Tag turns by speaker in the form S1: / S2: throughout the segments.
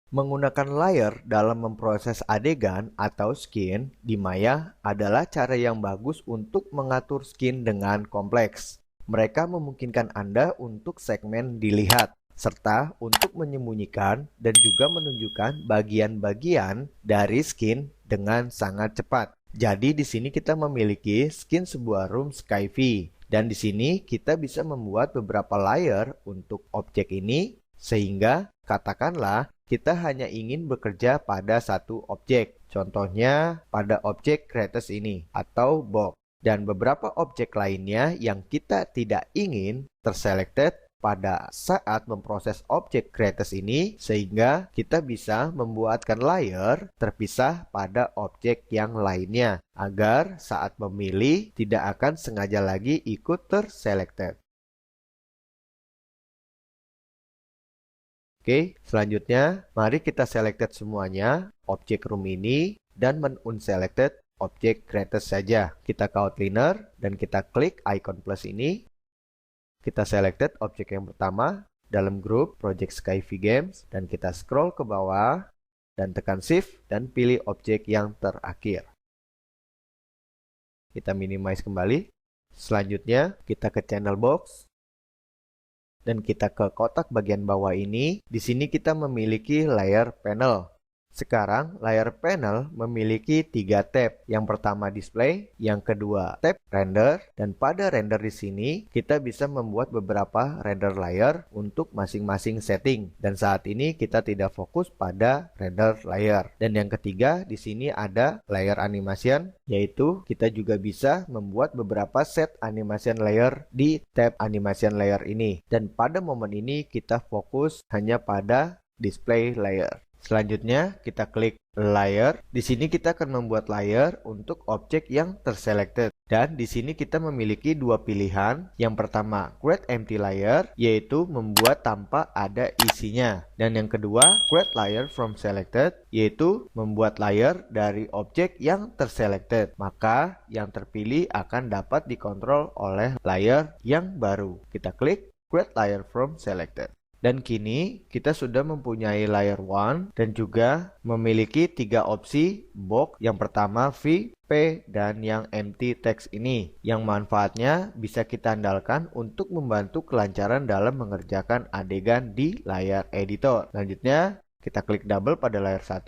S1: Menggunakan layer dalam memproses adegan atau skin di Maya adalah cara yang bagus untuk mengatur skin dengan kompleks. Mereka memungkinkan Anda untuk segmen dilihat, serta untuk menyembunyikan dan juga menunjukkan bagian-bagian dari skin dengan sangat cepat. Jadi di sini kita memiliki skin sebuah room Skyfi, dan di sini kita bisa membuat beberapa layer untuk objek ini sehingga katakanlah kita hanya ingin bekerja pada satu objek. Contohnya pada objek creators ini atau box. Dan beberapa objek lainnya yang kita tidak ingin terselected pada saat memproses objek creators ini sehingga kita bisa membuatkan layer terpisah pada objek yang lainnya agar saat memilih tidak akan sengaja lagi ikut terselected. Oke, selanjutnya mari kita selected semuanya objek room ini dan men-unselected objek creators saja. Kita ke outliner dan kita klik icon plus ini. Kita selected objek yang pertama dalam grup Project Skyfi Games dan kita scroll ke bawah dan tekan Shift dan pilih objek yang terakhir. Kita minimize kembali. Selanjutnya kita ke channel box. Dan kita ke kotak bagian bawah ini, di sini kita memiliki layer panel. Sekarang, layer panel memiliki 3 tab. Yang pertama display, yang kedua tab render, dan pada render di sini kita bisa membuat beberapa render layer untuk masing-masing setting. Dan saat ini kita tidak fokus pada render layer. Dan yang ketiga, di sini ada layer animation, yaitu kita juga bisa membuat beberapa set animation layer di tab animation layer ini. Dan pada momen ini kita fokus hanya pada display layer. Selanjutnya kita klik layer. Di sini kita akan membuat layer untuk objek yang terselected. Dan di sini kita memiliki dua pilihan. Yang pertama create empty layer, yaitu membuat tanpa ada isinya. Dan yang kedua create layer from selected, yaitu membuat layer dari objek yang terselected. Maka yang terpilih akan dapat dikontrol oleh layer yang baru. Kita klik create layer from selected. Dan kini kita sudah mempunyai layer 1 dan juga memiliki 3 opsi box. Yang pertama V, P, dan yang empty text ini. Yang manfaatnya bisa kita andalkan untuk membantu kelancaran dalam mengerjakan adegan di layar editor. Selanjutnya kita klik double pada layar 1.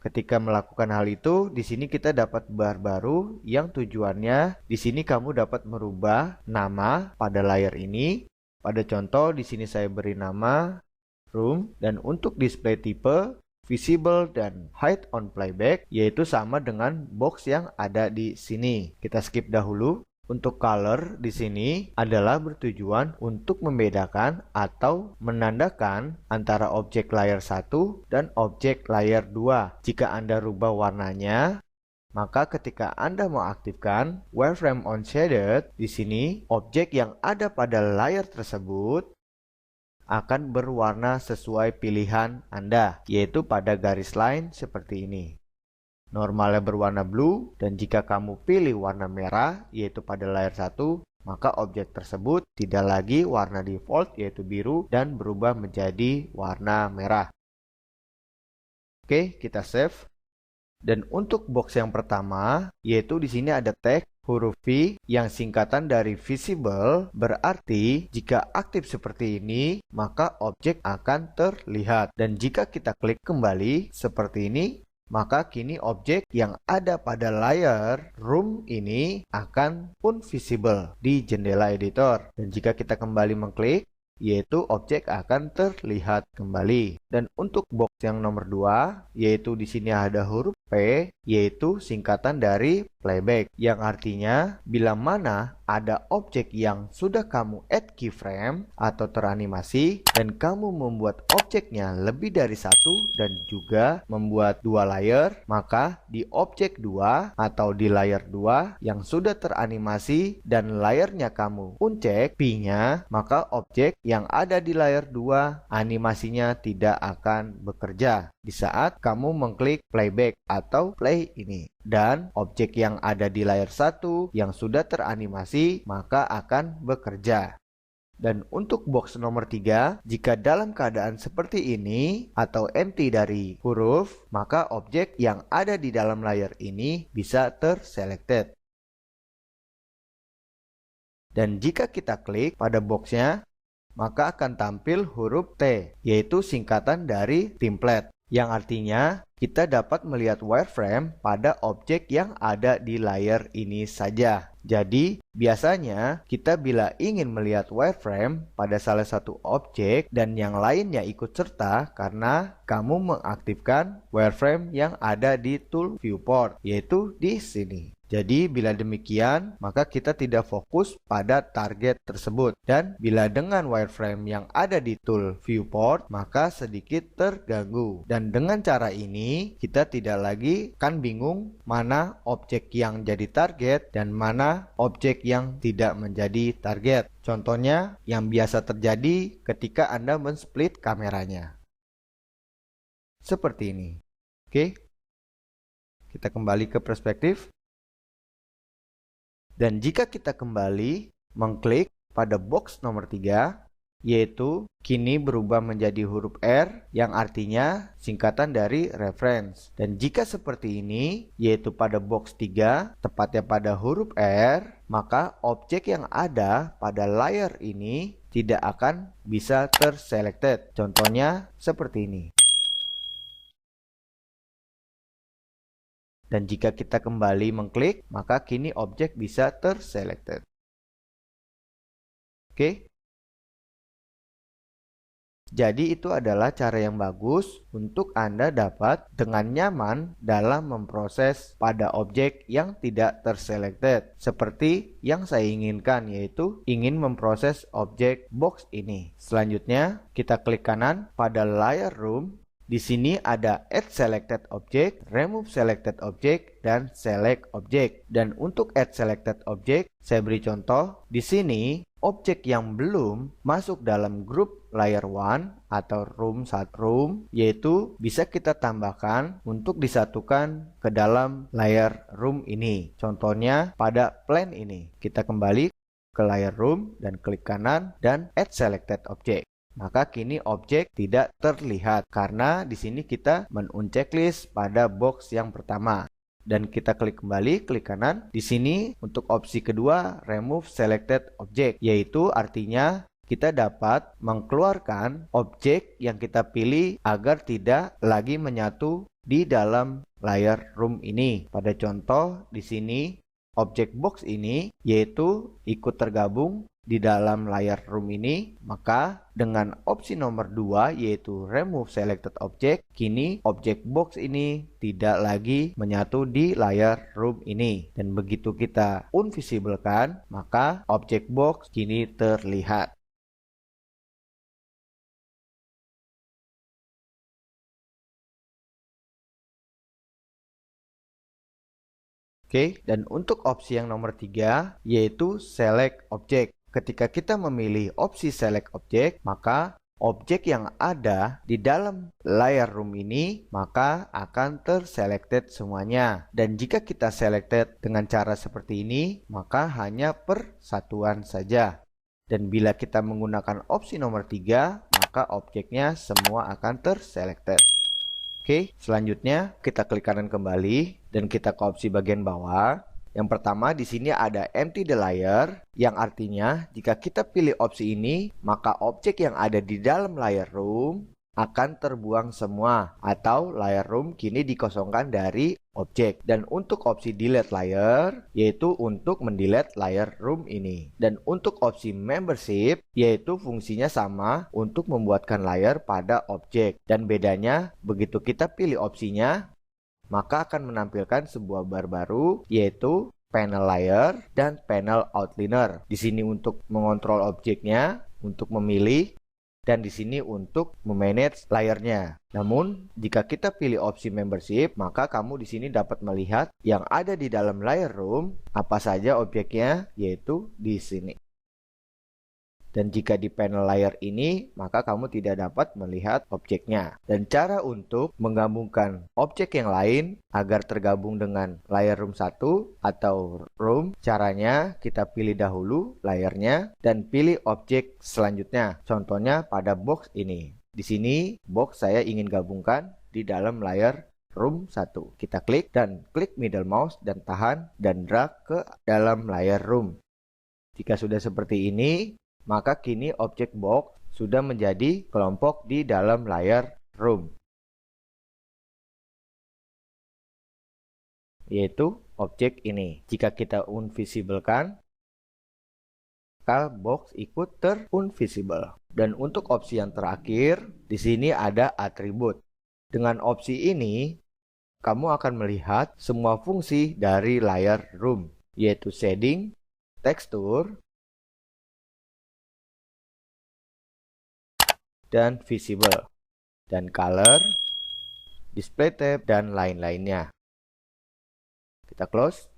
S1: Ketika melakukan hal itu, di sini kita dapat bar baru yang tujuannya di sini kamu dapat merubah nama pada layar ini. Pada contoh di sini saya beri nama room dan untuk display tipe visible dan hide on playback yaitu sama dengan box yang ada di sini. Kita skip dahulu. Untuk color di sini adalah bertujuan untuk membedakan atau menandakan antara objek layer 1 dan objek layer 2. Jika Anda rubah warnanya, maka ketika Anda mau aktifkan wireframe on shaded, di sini objek yang ada pada layar tersebut akan berwarna sesuai pilihan Anda, yaitu pada garis line seperti ini. Normalnya berwarna blue, dan jika kamu pilih warna merah, yaitu pada layar 1, maka objek tersebut tidak lagi warna default yaitu biru dan berubah menjadi warna merah. Oke, kita save. Dan untuk box yang pertama, yaitu di sini ada tag huruf V yang singkatan dari visible, berarti jika aktif seperti ini, maka objek akan terlihat. Dan jika kita klik kembali seperti ini, maka kini objek yang ada pada layar room ini akan pun visible di jendela editor. Dan jika kita kembali mengklik, yaitu objek akan terlihat kembali. Dan untuk box yang nomor 2, yaitu di sini ada huruf P, yaitu singkatan dari playback, yang artinya bila mana ada objek yang sudah kamu add keyframe atau teranimasi dan kamu membuat objeknya lebih dari satu dan juga membuat dua layer, maka di objek 2 atau di layer 2 yang sudah teranimasi dan layernya kamu uncek P-nya, maka objek yang ada di layer 2 animasinya tidak akan bekerja di saat kamu mengklik playback atau play ini. Dan objek yang ada di layar 1 yang sudah teranimasi maka akan bekerja. Dan untuk box nomor 3, jika dalam keadaan seperti ini atau empty dari huruf, maka objek yang ada di dalam layer ini bisa terselected. Dan jika kita klik pada boxnya, maka akan tampil huruf T, yaitu singkatan dari template, yang artinya kita dapat melihat wireframe pada objek yang ada di layer ini saja. Jadi, biasanya kita bila ingin melihat wireframe pada salah satu objek dan yang lainnya ikut serta karena kamu mengaktifkan wireframe yang ada di tool viewport, yaitu di sini. Jadi, bila demikian, maka kita tidak fokus pada target tersebut. Dan bila dengan wireframe yang ada di tool viewport, maka sedikit terganggu. Dan dengan cara ini, kita tidak lagi kan bingung mana objek yang jadi target dan mana objek yang tidak menjadi target. Contohnya yang biasa terjadi ketika Anda men-split kameranya. Seperti ini. Oke. Kita kembali ke perspektif. Dan jika kita kembali mengklik pada box nomor 3, yaitu kini berubah menjadi huruf R yang artinya singkatan dari reference. Dan jika seperti ini, yaitu pada box 3, tepatnya pada huruf R, maka objek yang ada pada layer ini tidak akan bisa terselected. Contohnya seperti ini. Dan jika kita kembali mengklik, maka kini objek bisa terselected. Oke. Jadi itu adalah cara yang bagus untuk Anda dapat dengan nyaman dalam memproses pada objek yang tidak terselected. Seperti yang saya inginkan, yaitu ingin memproses objek box ini. Selanjutnya, kita klik kanan pada layer room. Di sini ada Add Selected Object, Remove Selected Object, dan Select Object. Dan untuk Add Selected Object, saya beri contoh. Di sini, objek yang belum masuk dalam grup Layer 1 atau Room 1, yaitu bisa kita tambahkan untuk disatukan ke dalam Layer Room ini. Contohnya pada plan ini. Kita kembali ke Layer Room dan klik kanan dan Add Selected Object. Maka kini objek tidak terlihat karena di sini kita men-unchecklist pada box yang pertama. Dan kita klik kembali, klik kanan. Di sini untuk opsi kedua, Remove Selected Object, yaitu artinya kita dapat mengeluarkan objek yang kita pilih agar tidak lagi menyatu di dalam layer room ini. Pada contoh di sini, objek box ini yaitu ikut tergabung di dalam layer room ini, maka dengan opsi nomor 2 yaitu Remove Selected Object, kini objek box ini tidak lagi menyatu di layer room ini. Dan begitu kita unvisiblekan, maka objek box kini terlihat. Oke, dan untuk opsi yang nomor 3 yaitu Select Object. Ketika kita memilih opsi Select Object, maka objek yang ada di dalam layer room ini maka akan terselected semuanya. Dan jika kita selected dengan cara seperti ini, maka hanya persatuan saja. Dan bila kita menggunakan opsi nomor 3, maka objeknya semua akan terselected. Oke, selanjutnya kita klik kanan kembali dan kita ke opsi bagian bawah. Yang pertama di sini ada empty the layer, yang artinya jika kita pilih opsi ini, maka objek yang ada di dalam layer room akan terbuang semua atau layer room kini dikosongkan dari objek. Dan untuk opsi delete layer yaitu untuk mendelete layer room ini. Dan untuk opsi membership yaitu fungsinya sama untuk membuatkan layer pada objek. Dan bedanya begitu kita pilih opsinya, maka akan menampilkan sebuah bar baru yaitu panel layer dan panel outliner. Di sini untuk mengontrol objeknya, untuk memilih, dan di sini untuk memanage layernya. Namun, jika kita pilih opsi membership, maka kamu di sini dapat melihat yang ada di dalam layer room apa saja objeknya, yaitu di sini. Dan jika di panel layer ini, maka kamu tidak dapat melihat objeknya. Dan cara untuk menggabungkan objek yang lain agar tergabung dengan layer room 1 atau room, caranya kita pilih dahulu layernya dan pilih objek selanjutnya. Contohnya pada box ini. Di sini box saya ingin gabungkan di dalam layer room 1. Kita klik dan klik middle mouse dan tahan dan drag ke dalam layer room. Jika sudah seperti ini, maka kini objek box sudah menjadi kelompok di dalam layer room, yaitu objek ini. Jika kita unvisiblekan, maka box ikut terunvisible. Dan untuk opsi yang terakhir, di sini ada atribut. Dengan opsi ini, kamu akan melihat semua fungsi dari layer room, yaitu shading, tekstur, dan visible, dan color, display tab, dan lain-lainnya. Kita close.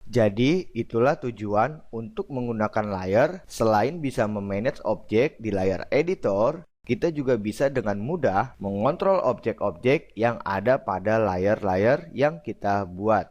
S1: Jadi, itulah tujuan untuk menggunakan layer. Selain bisa memanage objek di layer editor, kita juga bisa dengan mudah mengontrol objek-objek yang ada pada layer-layer yang kita buat.